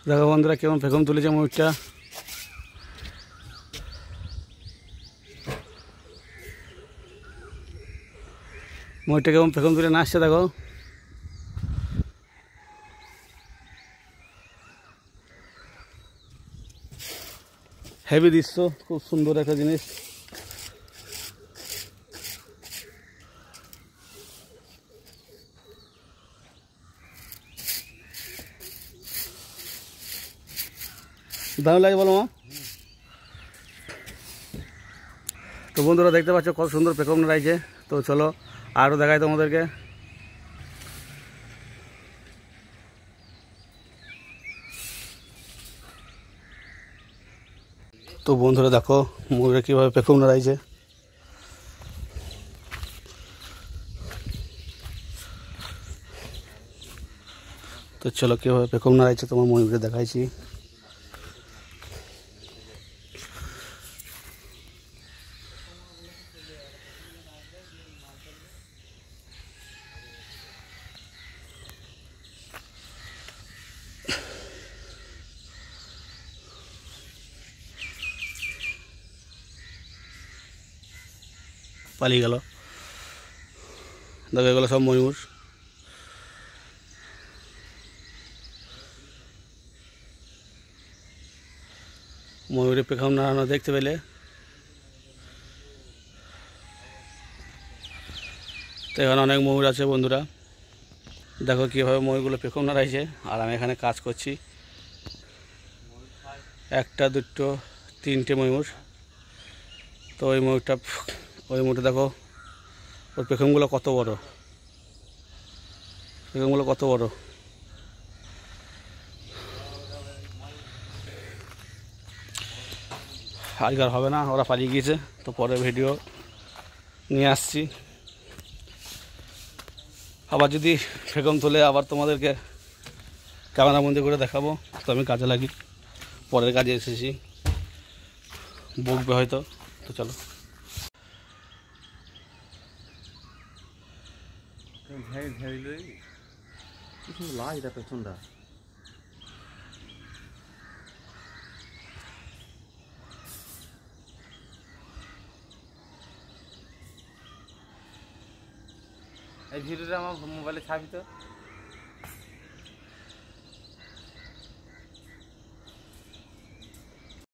দেখো বন্ধুরা কেমন পেখম তুলেছে ময়ূরটা। ময়ূরটা কেমন পেখম তুলে না আসছে দেখো। হেভি দৃশ্য, খুব সুন্দর একটা জিনিস। দারুণ লাগে বলো মা। তো বন্ধুরা দেখতে পাচ্ছ কত সুন্দর পেখম নাড়াইছে। তো চলো আরও দেখাই তোমাদেরকে। তো বন্ধুরা দেখো ময়ূরে কীভাবে পেখম নাড়াইছে। তো চলো কীভাবে পেখম নাড়াইছে তোমার ময়ূরে দেখাইছি। পালিয়ে গেল। দেখো এগুলো সব ময়ূর। ময়ূরের পেখম নাড়ানো দেখতে পেলে। তো এখানে অনেক ময়ূর আছে বন্ধুরা। দেখো কীভাবে ময়ূরগুলো পেখম নাড়াইছে। আর আমি এখানে কাজ করছি। একটা দুটো তিনটে ময়ূর। তো ওই ময়ূরটা দেখো ওর পেখমগুলো কত বড়, পেখমগুলো কত বড়। আজকাল হবে না, ওরা পালিয়ে গিয়েছে। তো পরে ভিডিও নিয়ে আসছি। আবার যদি পেখম তুলে আবার তোমাদেরকে ক্যামেরাবন্দি করে দেখাবো। তো আমি কাজে লাগি, পরের কাজে এসেছি, বকবে হয়তো। তো চলো এই ভিডিওটা আমার মোবাইলে ছাবি তো।